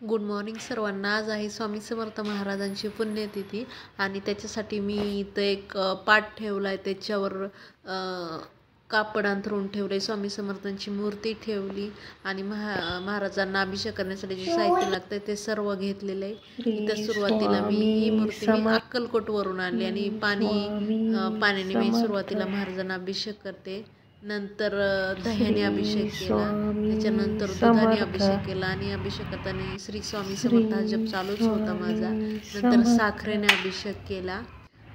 Good morning सर्वांना. आज आहे स्वामी समर्थ महाराजांची पुण्यतिथी आणि त्याच्यासाठी मी इथं एक पाट ठेवला आहे. त्याच्यावर कापड अंथरून ठेवलं आहे. स्वामी समर्थांची मूर्ती ठेवली आणि महाराजांना अभिषेक करण्यासाठी जे साहित्य लागतं ते सर्व घेतलेलं आहे. इथं सुरुवातीला ही मूर्ती मी अक्कलकोटवरून आणली आणि पाण्याने मी सुरुवातीला महाराजांना अभिषेक करते. नंतर दह्याने अभिषेक केला, त्याच्यानंतर दुधाने अभिषेक केला आणि अभिषेकाने श्री स्वामी समर्थ जप चालूच होता माझा. नंतर साखरेने अभिषेक केला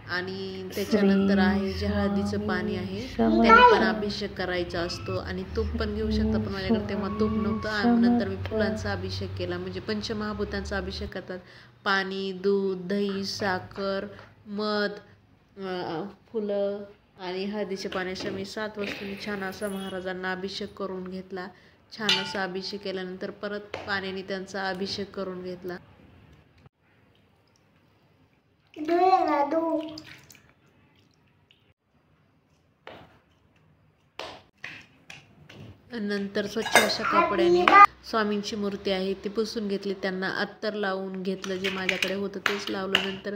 आणि त्याच्यानंतर आहे जे हळदीचं पाणी आहे त्याने पण अभिषेक करायचा असतो आणि तूप पण घेऊ शकता, पण माझ्याकडे तेव्हा तूप नव्हतं. नंतर मी फुलांचा अभिषेक केला, म्हणजे पंचमहाभूतांचा अभिषेक करतात. पाणी, दूध, दही, साखर, मध, फुलं आणि हळदीच्या पाण्याच्या मी 7 वस्तूंनी छान असा महाराजांना अभिषेक करून घेतला. छान असा अभिषेक केल्यानंतर परत पाण्याने त्यांचा अभिषेक करून घेतला. नंतर स्वच्छ अशा कपड्याने स्वामींची मूर्ती आहे ती पुसून घेतली. त्यांना अत्तर लावून घेतलं, जे माझ्याकडे होतं तेच लावलं. नंतर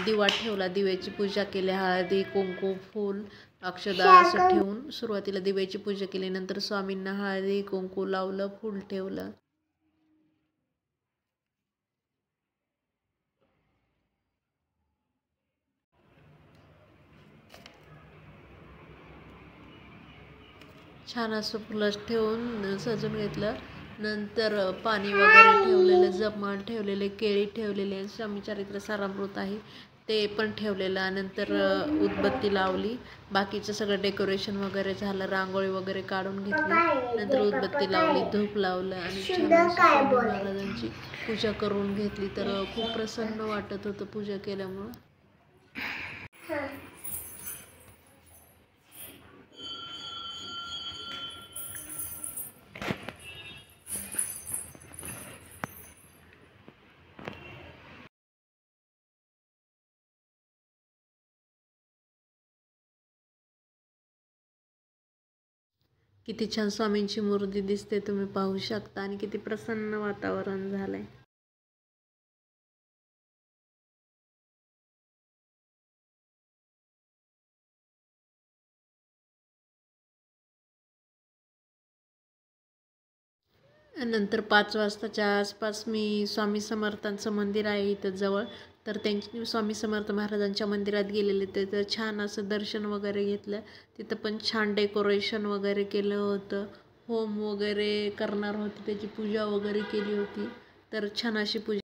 दिवा ठेवला, दिव्याची पूजा केली. हळदी, कुंकू, फूल, अक्षदा असं ठेवून सुरुवातीला दिव्याची पूजा केली. नंतर स्वामींना हळदी कुंकू लावलं, फूल ठेवलं. छान असं फुलं ठेवून सजून घेतलं. नंतर पाणी वगैरे ठेवलेलं, जपमाळ ठेवलेले, केळी ठेवलेले, स्वामी चरित्र सारामृत आहे ते पण ठेवलेलं. नंतर उदबत्ती लावली. बाकीचं सगळं डेकोरेशन वगैरे झालं, रांगोळी वगैरे काढून घेतली. नंतर उदबत्ती लावली, धूप लावलं आणि छान असं स्वामी महाराजांची पूजा करून घेतली. तर खूप प्रसन्न वाटत होतं पूजा केल्यामुळं. किती छान स्वामींची मूर्ती दिसते, तुम्ही पाहू शकता, आणि किती प्रसन्न वातावरण झालंय. नंतर 5 वाजताच्या आसपास मी स्वामी समर्थांचं मंदिर आहे इथं जवळ, तर त्यांची स्वामी समर्थ महाराजांच्या मंदिरात गेलेले. तिथं छान असं दर्शन वगैरे घेतलं. तिथं पण छान डेकोरेशन वगैरे केलं होतं. होम वगैरे करणार होते, त्याची पूजा वगैरे केली होती. तर छान अशी पूजा.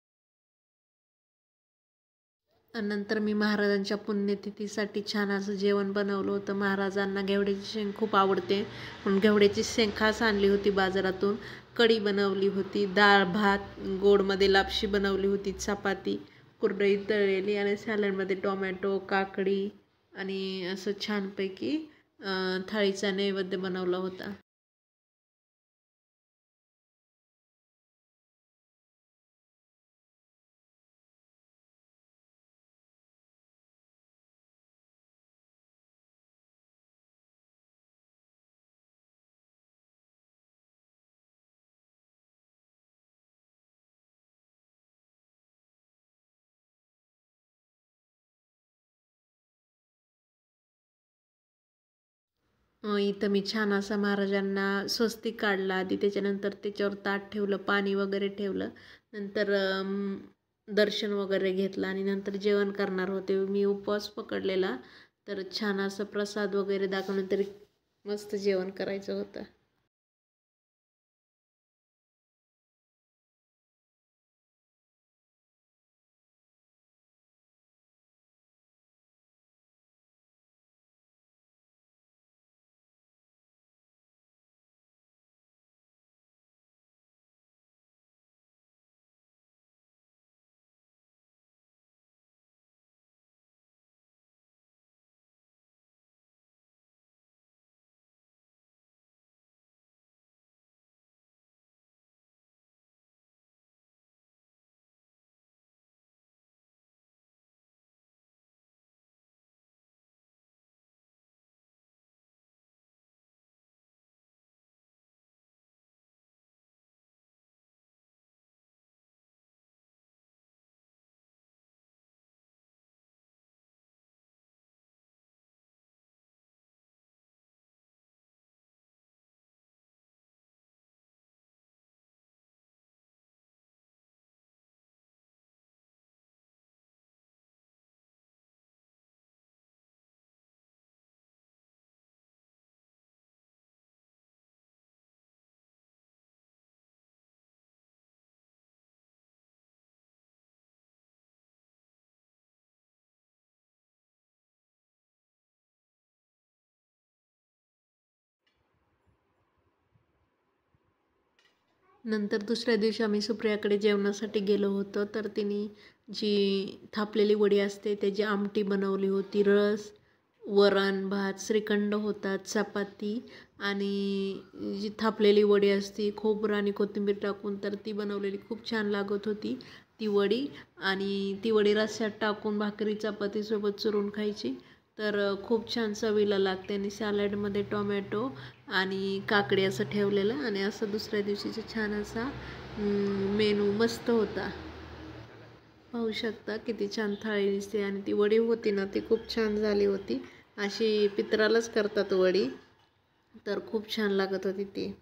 नंतर मी महाराजांच्या पुण्यतिथीसाठी छान असं जेवण बनवलं होतं. महाराजांना घेवड्याची शेंग खूप आवडते म्हणून घेवड्याची शेंग खास आणली होती बाजारातून. कढी बनवली होती, डाळ भात, गोडमध्ये लापशी बनवली होती, चपाती, कुरडई तळलेली आणि सॅलडमध्ये टोमॅटो, काकडी आणि असं छानपैकी थाळीचा नैवेद्य बनवला होता. इथं मी छान असा महाराजांना स्वस्तिक काढला आधी, त्याच्यानंतर त्याच्यावर ताट ठेवलं, पाणी वगैरे ठेवलं. नंतर दर्शन वगैरे घेतलं आणि नंतर जेवण करणार होते. मी उपवास पकडलेला, तर छान असं प्रसाद वगैरे दाखवल्यानंतर मस्त जेवण करायचं होतं. नंतर दुसऱ्या दिवशी आम्ही सुप्रियाकडे जेवणासाठी गेलो होतो. तर तिने जी थापलेली वडी असते त्याची आमटी बनवली होती, रस, वरण भात, श्रीखंड होता, चपाती आणि जी थापलेली वडी असते खोबरं आणि कोथिंबीर टाकून, तर ती बनवलेली खूप छान लागत होती ती वडी. आणि ती वडी रस्स्यात टाकून भाकरी चपातीसोबत चुरून खायची, तर खूप छान चवीला लागते. आणि सॅलडमध्ये टोमॅटो आणि काकडी असं ठेवलेलं आणि असं दुसऱ्या दिवशीचा छान असा मेनू मस्त होता. पाहू शकता किती छान थाळी दिसते. आणि ती वडी होती ना ती खूप छान झाली होती. अशी पित्रालाच करतात वडी, तर खूप छान लागत होती ती.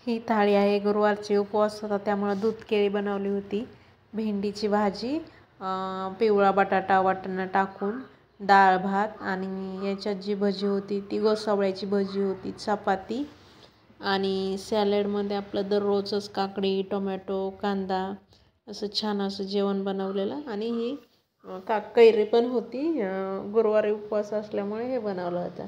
ही थाळी आहे गुरुवारची उपवास होता त्यामुळे दूध केळी बनवली होती, भेंडीची भाजी, पिवळा बटाटा वाटाणा टाकून, डाळ भात आणि याच्यात जी भजी होती ती गोसावळ्याची भजी होती, चपाती आणि सॅलडमध्ये आपलं दररोजच काकडी, टोमॅटो, कांदा असं छान असं जेवण बनवलेलं. आणि ही कैरी पण होती, गुरुवारी उपवास असल्यामुळे हे बनवलं होतं.